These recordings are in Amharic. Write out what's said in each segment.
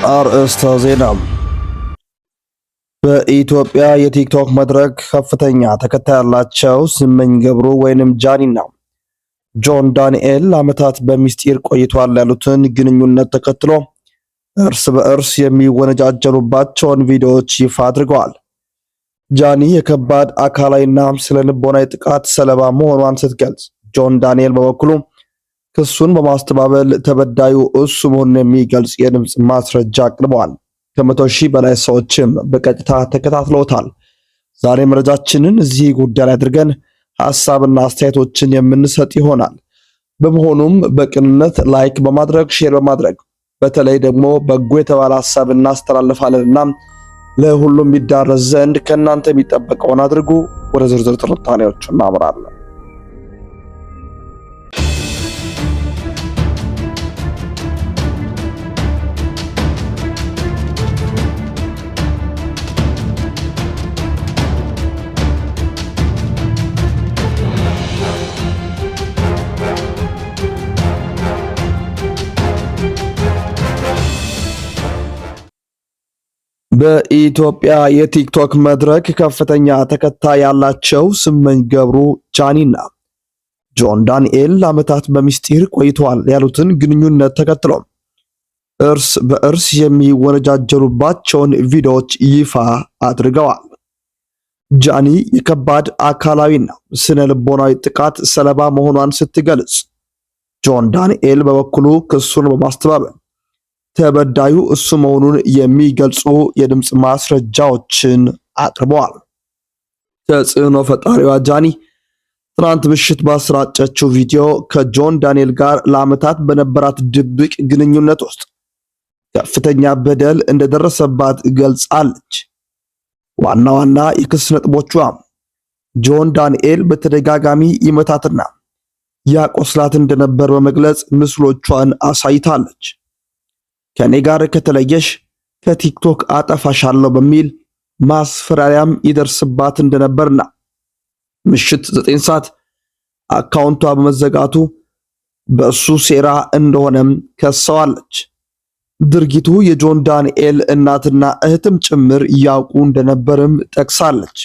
አርእስተ ዜና። በኢትዮጵያ የቲክቶክ መድረክ ከፍተኛ ተከታይ ያላቸው ስመኝ ገብሩ ወይንም ጃኒና ጆን ዳንኤል ዓመታት በሚስጢር ቆይቷል ያሉትን ግንኙነት ተከትሎ እርስ በእርስ የሚወነጃጀሉባቸውን ቪዲዮዎች ይፋ አድርገዋል። ጃኒ የከባድ አካላዊና ስነ ልቦናዊ ጥቃት ሰለባ መሆኗን ስትገልጽ፣ ጆን ዳንኤል በበኩሉ ክሱን በማስተባበል ተበዳዩ እሱ መሆኑን የሚገልጽ የድምጽ ማስረጃ አቅርበዋል። ከ100 ሺህ በላይ ሰዎችም በቀጥታ ተከታትለውታል። ዛሬ መረጃችንን እዚህ ጉዳይ ላይ አድርገን ሐሳብና አስተያየቶችን የምንሰጥ ይሆናል። በመሆኑም በቅንነት ላይክ በማድረግ ሼር በማድረግ በተለይ ደግሞ በጎ የተባለ ሐሳብ እናስተላልፋለንና ለሁሉም ይዳረስ ዘንድ ከእናንተ የሚጠበቀውን አድርጉ። ወደ ዝርዝር ትንታኔዎቹ እናምራለን። በኢትዮጵያ የቲክቶክ መድረክ ከፍተኛ ተከታይ ያላቸው ስመኝ ገብሩ ጃኒና ጆን ዳንኤል ዓመታት በሚስጢር ቆይተዋል ያሉትን ግንኙነት ተከትሎ እርስ በእርስ የሚወነጃጀሉባቸውን ቪዲዮዎች ይፋ አድርገዋል። ጃኒ የከባድ አካላዊና ስነ ልቦናዊ ጥቃት ሰለባ መሆኗን ስትገልጽ፣ ጆን ዳንኤል በበኩሉ ክሱን በማስተባበል ተበዳዩ እሱ መሆኑን የሚገልጹ የድምጽ ማስረጃዎችን አቅርበዋል። ተጽዕኖ ፈጣሪዋ ጃኒ ትናንት ምሽት ባሰራጨችው ቪዲዮ ከጆን ዳንኤል ጋር ለዓመታት በነበራት ድብቅ ግንኙነት ውስጥ ከፍተኛ በደል እንደደረሰባት ገልጻለች። ዋና ዋና የክስ ነጥቦቿ ጆን ዳንኤል በተደጋጋሚ ይመታትና ያቆስላት እንደነበር በመግለጽ ምስሎቿን አሳይታለች። ከኔ ጋር ከተለየሽ ከቲክቶክ አጠፋሻለሁ በሚል ማስፈራሪያም ይደርስባት እንደነበርና ምሽት 9 ሰዓት አካውንቷ በመዘጋቱ በእሱ ሴራ እንደሆነም ከሰዋለች። ድርጊቱ የጆን ዳንኤል እናትና እህትም ጭምር ያውቁ እንደነበርም ጠቅሳለች።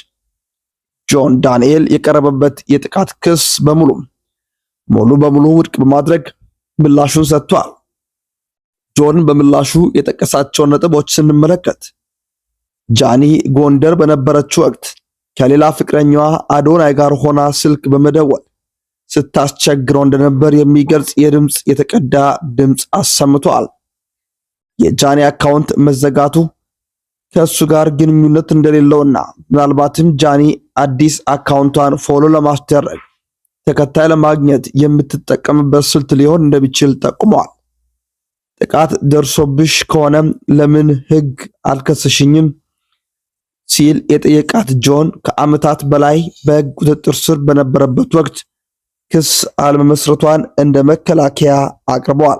ጆን ዳንኤል የቀረበበት የጥቃት ክስ ሙሉ በሙሉ ውድቅ በማድረግ ምላሹን ሰጥቷል። ጆን በምላሹ የጠቀሳቸውን ነጥቦች ስንመለከት ጃኒ ጎንደር በነበረችው ወቅት ከሌላ ፍቅረኛዋ አዶናይ ጋር ሆና ስልክ በመደወል ስታስቸግረው እንደነበር የሚገልጽ የድምጽ የተቀዳ ድምጽ አሰምቷል። የጃኒ አካውንት መዘጋቱ ከሱ ጋር ግንኙነት እንደሌለውና ምናልባትም ጃኒ አዲስ አካውንቷን ፎሎ ለማስደረግ ተከታይ ለማግኘት የምትጠቀምበት ስልት ሊሆን እንደሚችል ጠቁመዋል። ጥቃት ደርሶብሽ ከሆነ ለምን ሕግ አልከሰሽኝም ሲል የጠየቃት ጆን ከዓመታት በላይ በሕግ ቁጥጥር ስር በነበረበት ወቅት ክስ አለመመስረቷን እንደ መከላከያ አቅርበዋል።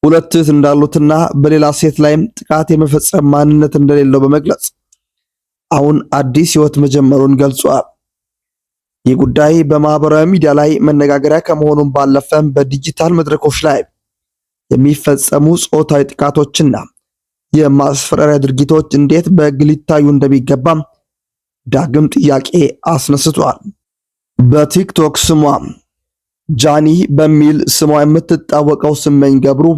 ሁለት እህት እንዳሉትና በሌላ ሴት ላይም ጥቃት የመፈጸም ማንነት እንደሌለው በመግለጽ አሁን አዲስ ሕይወት መጀመሩን ገልጿል። ይህ ጉዳይ በማህበራዊ ሚዲያ ላይ መነጋገሪያ ከመሆኑም ባለፈም በዲጂታል መድረኮች ላይ የሚፈጸሙ ጾታዊ ጥቃቶችና የማስፈራሪያ ድርጊቶች እንዴት በሕግ ሊታዩ እንደሚገባም ዳግም ጥያቄ አስነስቷል። በቲክቶክ ስሟ ጃኒ በሚል ስሟ የምትታወቀው ስመኝ ገብሩ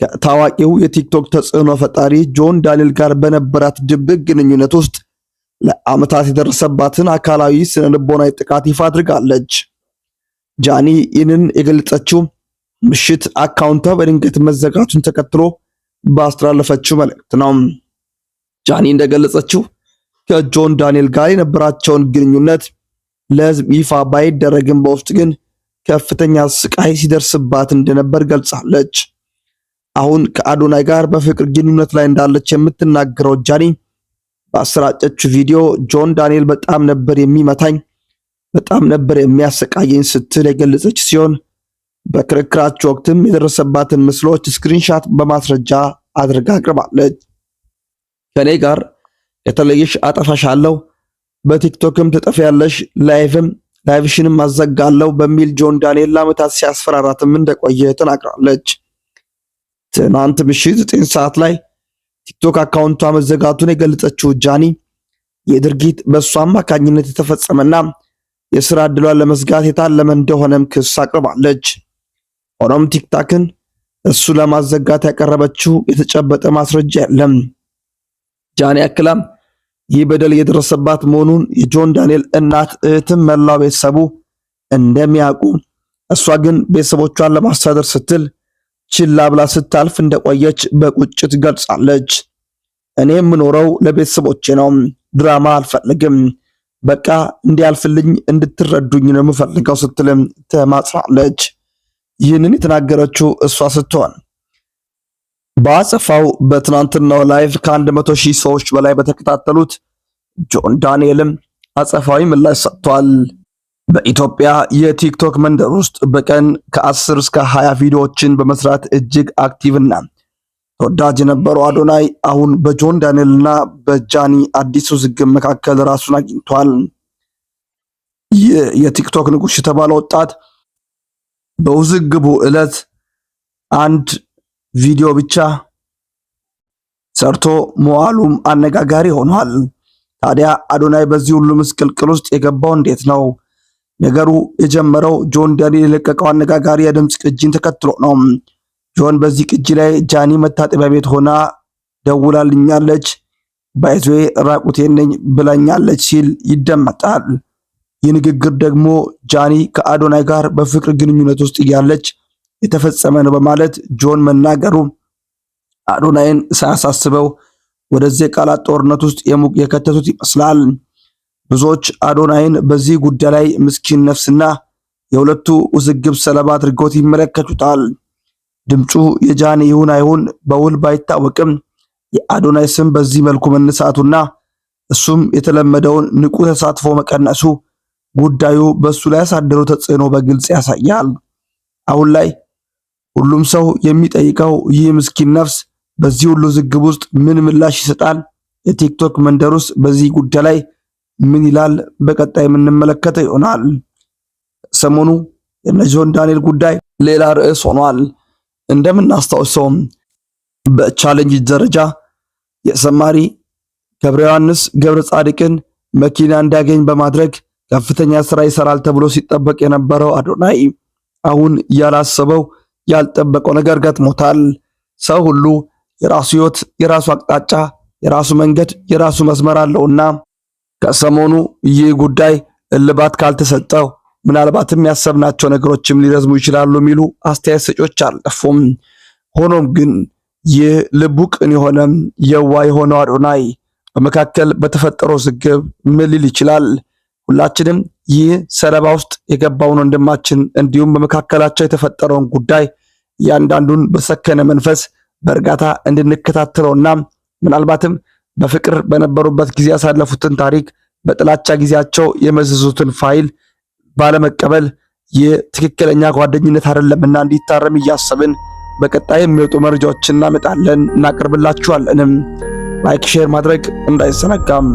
ከታዋቂው የቲክቶክ ተጽዕኖ ፈጣሪ ጆን ዳንኤል ጋር በነበራት ድብቅ ግንኙነት ውስጥ ለዓመታት የደረሰባትን አካላዊ ስነ ልቦናዊ ጥቃት ይፋ አድርጋለች። ጃኒ ይህንን የገለጸችው ምሽት አካውንቷ በድንገት መዘጋቱን ተከትሎ ባስተላለፈችው መልእክት ነው። ጃኒ እንደገለጸችው ከጆን ዳንኤል ጋር የነበራቸውን ግንኙነት ለሕዝብ ይፋ ባይደረግም በውስጥ ግን ከፍተኛ ስቃይ ሲደርስባት እንደነበር ገልጻለች። አሁን ከአዶናይ ጋር በፍቅር ግንኙነት ላይ እንዳለች የምትናገረው ጃኒ ባሰራጨችው ቪዲዮ ጆን ዳንኤል በጣም ነበር የሚመታኝ፣ በጣም ነበር የሚያሰቃየኝ ስትል የገለጸች ሲሆን በክርክራቸው ወቅትም የደረሰባትን ምስሎች ስክሪንሻት በማስረጃ አድርጋ አቅርባለች። ከኔ ጋር የተለየሽ አጠፋሻለሁ፣ በቲክቶክም ትጠፊያለሽ፣ ላይቭሽንም አዘጋለሁ በሚል ጆን ዳንኤል ለዓመታት ሲያስፈራራትም እንደቆየ ተናግራለች። ትናንት ምሽት 9 ሰዓት ላይ ቲክቶክ አካውንቷ መዘጋቱን የገለጸችው ጃኒ የድርጊት በእሷ አማካኝነት የተፈጸመና የስራ ዕድሏን ለመዝጋት የታለመ እንደሆነም ክስ አቅርባለች። ሆኖም ቲክታክን እሱ ለማዘጋት ያቀረበችው የተጨበጠ ማስረጃ የለም። ጃኒ አክላም ይህ በደል የደረሰባት መሆኑን የጆን ዳንኤል እናት እህትም መላው ቤተሰቡ እንደሚያውቁ፣ እሷ ግን ቤተሰቦቿን ለማስተዳደር ስትል ችላ ብላ ስታልፍ እንደቆየች በቁጭት ገልጻለች። እኔ የምኖረው ለቤተሰቦቼ ነው፣ ድራማ አልፈልግም፣ በቃ እንዲያልፍልኝ እንድትረዱኝ ነው የምፈልገው ስትልም ተማጽናለች። ይህንን የተናገረችው እሷ ስትሆን በአጸፋው በትናንትናው ላይቭ ከ100,000 ሰዎች በላይ በተከታተሉት ጆን ዳንኤልም አጸፋዊ ምላሽ ሰጥቷል። በኢትዮጵያ የቲክቶክ መንደር ውስጥ በቀን ከ10 እስከ 20 ቪዲዮዎችን በመስራት እጅግ አክቲቭና ተወዳጅ የነበረው አዶናይ አሁን በጆን ዳንኤልና በጃኒ አዲስ ውዝግብ መካከል ራሱን አግኝቷል። ይህ የቲክቶክ ንጉስ የተባለው ወጣት በውዝግቡ ዕለት አንድ ቪዲዮ ብቻ ሰርቶ መዋሉም አነጋጋሪ ሆኗል። ታዲያ አዶናይ በዚህ ሁሉ ምስቅልቅል ውስጥ የገባው እንዴት ነው? ነገሩ የጀመረው ጆን ዳንኤል የለቀቀው አነጋጋሪ የድምፅ ቅጂን ተከትሎ ነው። ጆን በዚህ ቅጂ ላይ ጃኒ መታጠቢያ ቤት ሆና ደውላልኛለች፣ ባይዞዬ ራቁቴን ነኝ ብላኛለች ሲል ይደመጣል። ይህ ንግግር ደግሞ ጃኒ ከአዶናይ ጋር በፍቅር ግንኙነት ውስጥ እያለች የተፈጸመ ነው በማለት ጆን መናገሩ አዶናይን ሳያሳስበው ወደዚህ የቃላት ጦርነት ውስጥ የከተቱት ይመስላል። ብዙዎች አዶናይን በዚህ ጉዳይ ላይ ምስኪን ነፍስና የሁለቱ ውዝግብ ሰለባ አድርገውት ይመለከቱታል። ድምፁ የጃኒ ይሁን አይሁን በውል ባይታወቅም የአዶናይ ስም በዚህ መልኩ መነሳቱና እሱም የተለመደውን ንቁ ተሳትፎ መቀነሱ ጉዳዩ በሱ ላይ ያሳደረው ተጽዕኖ በግልጽ ያሳያል። አሁን ላይ ሁሉም ሰው የሚጠይቀው ይህ ምስኪን ነፍስ በዚህ ሁሉ ውዝግብ ውስጥ ምን ምላሽ ይሰጣል? የቲክቶክ መንደሩስ በዚህ ጉዳይ ላይ ምን ይላል? በቀጣይ የምንመለከተው ይሆናል። ሰሞኑ የጆን ዳንኤል ጉዳይ ሌላ ርዕስ ሆኗል። እንደምናስታውሰው በቻሌንጅ ደረጃ የዘማሪ ገብረ ዮሐንስ ገብረ ጻድቅን መኪና እንዲያገኝ በማድረግ ከፍተኛ ስራ ይሰራል ተብሎ ሲጠበቅ የነበረው አዶናይ አሁን ያላሰበው ያልጠበቀው ነገር ገጥሞታል። ሰው ሁሉ የራሱ ህይወት፣ የራሱ አቅጣጫ፣ የራሱ መንገድ፣ የራሱ መስመር አለውና ከሰሞኑ ይህ ጉዳይ እልባት ካልተሰጠው ምናልባትም ያሰብናቸው ነገሮችም ሊረዝሙ ይችላሉ የሚሉ አስተያየት ሰጪዎች አልጠፉም። ሆኖም ግን ይህ ልቡ ቅን የሆነ የዋህ የሆነው አዶናይ በመካከል በተፈጠረው ውዝግብ ምን ሊል ይችላል? ሁላችንም ይህ ሰለባ ውስጥ የገባውን ወንድማችን እንዲሁም በመካከላቸው የተፈጠረውን ጉዳይ እያንዳንዱን በሰከነ መንፈስ በእርጋታ እንድንከታተለውና ምናልባትም በፍቅር በነበሩበት ጊዜ ያሳለፉትን ታሪክ በጥላቻ ጊዜያቸው የመዘዙትን ፋይል ባለመቀበል ይህ ትክክለኛ ጓደኝነት አይደለምና እንዲታረም እያሰብን በቀጣይ የሚወጡ መረጃዎችን እናመጣለን፣ እናቀርብላችኋለንም። ላይክ ሼር ማድረግ እንዳይዘነጋም።